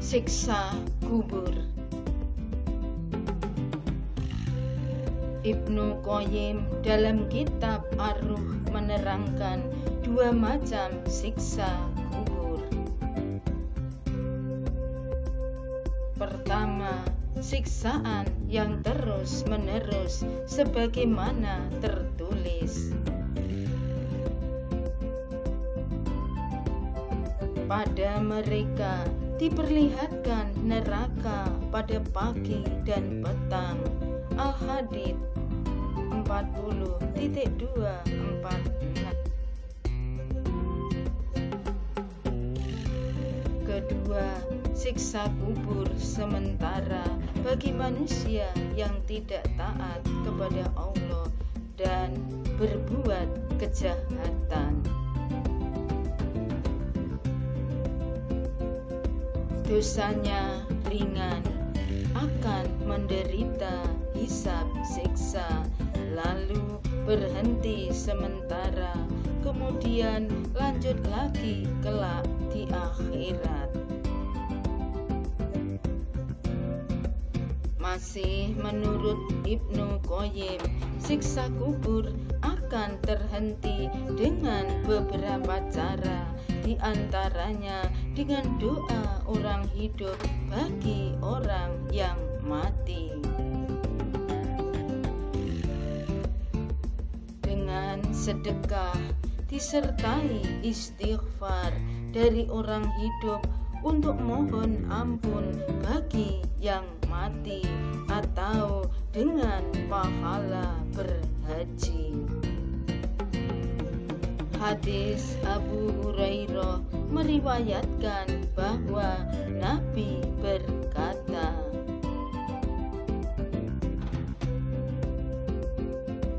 Siksa kubur. Ibnu Qayyim dalam kitab Ar-Ruh menerangkan dua macam siksa kubur. Pertama, siksaan yang terus-menerus sebagaimana tertulis. Pada mereka diperlihatkan neraka pada pagi dan petang. Al-Hadid 40.246. Kedua, siksa kubur sementara bagi manusia yang tidak taat kepada Allah dan berbuat kejahatan. Dosanya ringan, akan menderita hisab siksa, lalu berhenti sementara, kemudian lanjut lagi kelak di akhirat. Masih menurut Ibnu Qayyim, siksa kubur akan terhenti dengan beberapa cara, di antaranya dengan doa orang hidup bagi orang yang mati. Dengan sedekah disertai istighfar dari orang hidup untuk mohon ampun bagi yang mati, atau dengan pahala berhaji. Hadis Abu Hurairah meriwayatkan bahwa Nabi berkata,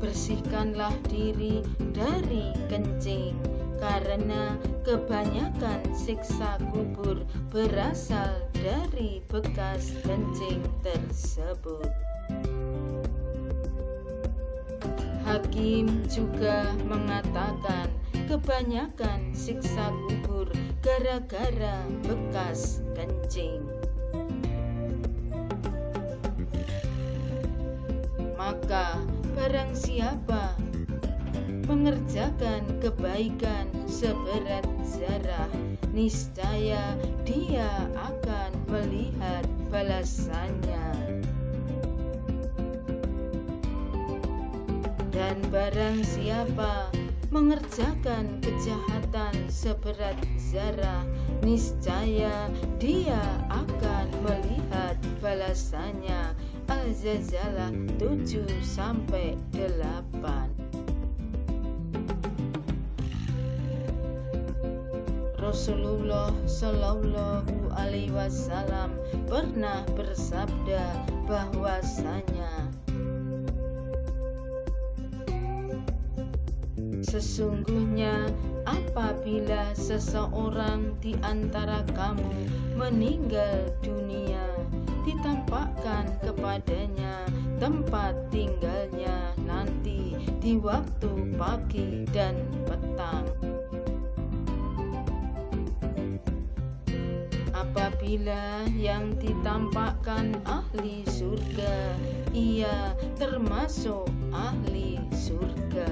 bersihkanlah diri dari kencing, karena kebanyakan siksa kubur berasal dari bekas kencing tersebut. Hakim juga mengatakan kebanyakan siksa kubur gara-gara bekas kencing. Maka barang siapa mengerjakan kebaikan seberat zarah, niscaya dia akan melihat balasannya. Dan barang siapa mengerjakan kejahatan seberat zarah, niscaya dia akan melihat balasannya. Al-Zalzalah 7-8. Rasulullah Shallallahu Alaihi Wasallam pernah bersabda bahwasanya, sesungguhnya apabila seseorang di antara kamu meninggal dunia, ditampakkan kepadanya tempat tinggalnya nanti di waktu pagi dan petang. Apabila yang ditampakkan ahli surga, ia termasuk ahli surga.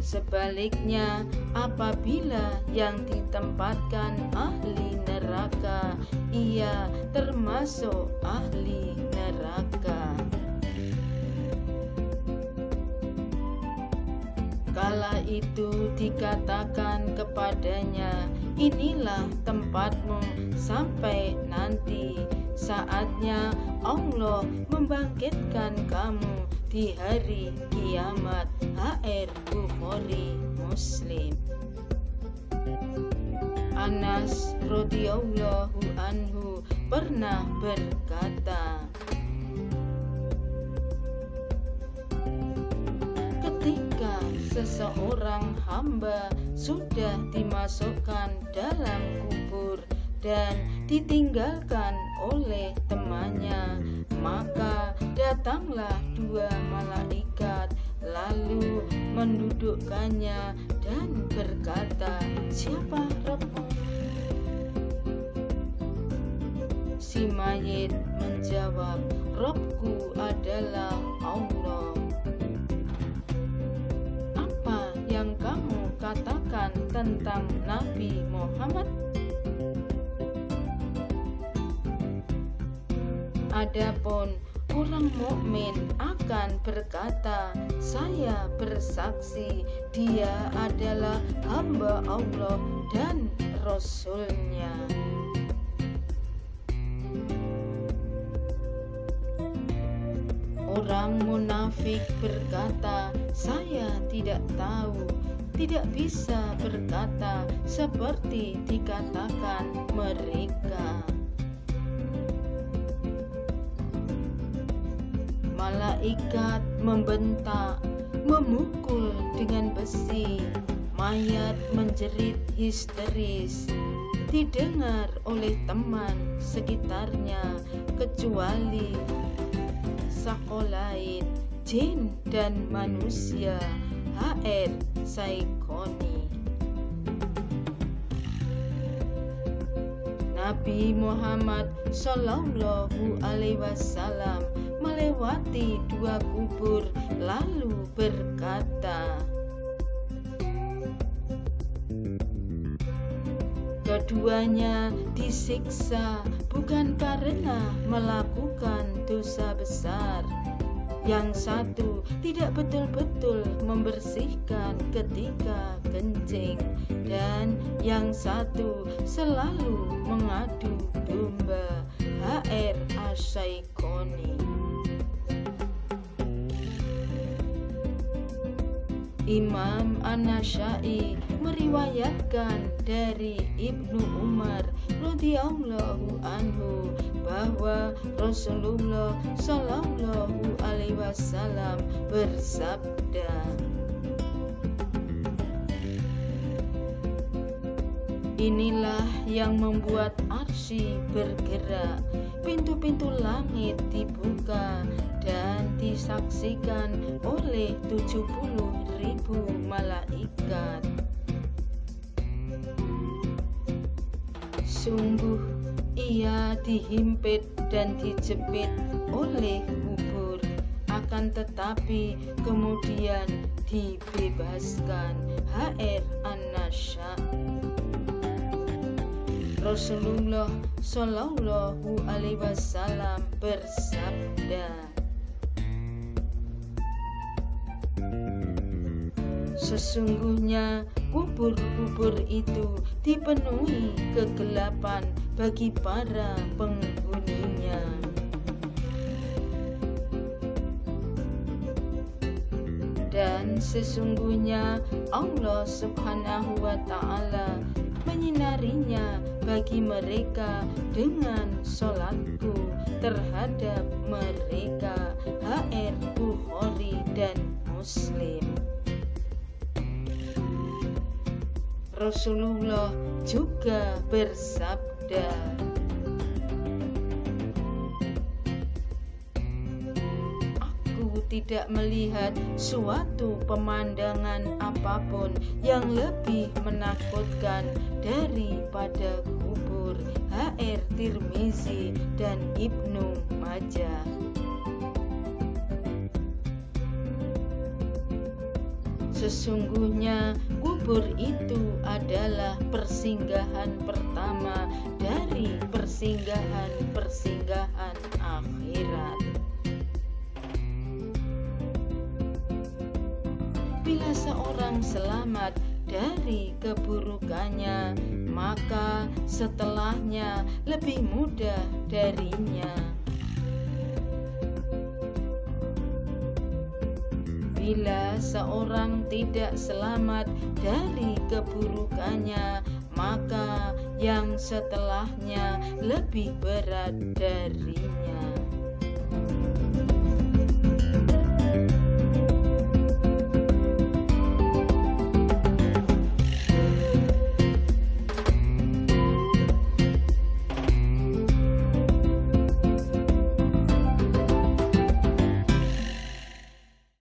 Sebaliknya, apabila yang ditempatkan ahli neraka, ia termasuk ahli neraka. Kala itu dikatakan kepadanya, inilah tempatmu sampai nanti saatnya Allah membangkitkan kamu di hari kiamat. HR Bukhari Muslim. Anas radhiyallahu anhu pernah berkata, ketika seseorang hamba sudah dimasukkan dalam kubur dan ditinggalkan oleh temannya, maka datanglah dua malaikat lalu mendudukkannya dan berkata, "Siapa Rabbmu?" Si mayit menjawab, "Rabbku adalah Allah." Apa yang kamu katakan tentang Nabi Muhammad? Adapun orang mukmin akan berkata, "Saya bersaksi dia adalah hamba Allah dan Rasul-Nya." Orang munafik berkata, "Saya tidak tahu," tidak bisa berkata seperti dikatakan mereka. Malaikat membentak, memukul dengan besi, mayat menjerit histeris, didengar oleh teman sekitarnya kecuali sakolain, jin dan manusia, HR Saikoni. Nabi Muhammad Shallallahu Alaihi Wasallam melewati 2 kubur lalu berkata, "Keduanya disiksa bukan karena melakukan dosa besar. Yang satu tidak betul-betul membersihkan ketika kencing, dan yang satu selalu mengadu domba." HR Asyaikoni. Imam An-Nasyai meriwayatkan dari Ibnu Umar radhiyallahu anhu bahwa Rasulullah Shallallahu Alaihi Wasallam bersabda, "Inilah yang membuat arsy bergerak, pintu-pintu langit dibuka dan disaksikan oleh 70.000 malaikat. Sungguh ia dihimpit dan dijepit oleh kubur, akan tetapi kemudian dibebaskan." HR An-Nasyai. Rasulullah Shallallahu Alaihi Wasallam bersabda, "Sesungguhnya kubur-kubur itu dipenuhi kegelapan bagi para penghuninya." Dan sesungguhnya Allah Subhanahu wa Ta'ala menyinarinya bagi mereka dengan sholatku terhadap mereka. HR Bukhari dan Muslim. Rasulullah juga bersabda, "Tidak melihat suatu pemandangan apapun yang lebih menakutkan daripada kubur." HR Tirmizi dan Ibnu Majah. Sesungguhnya kubur itu adalah persinggahan pertama dari persinggahan-persinggahan akhirat. Bila seorang selamat dari keburukannya, maka setelahnya lebih mudah darinya. Bila seorang tidak selamat dari keburukannya, maka yang setelahnya lebih berat darinya.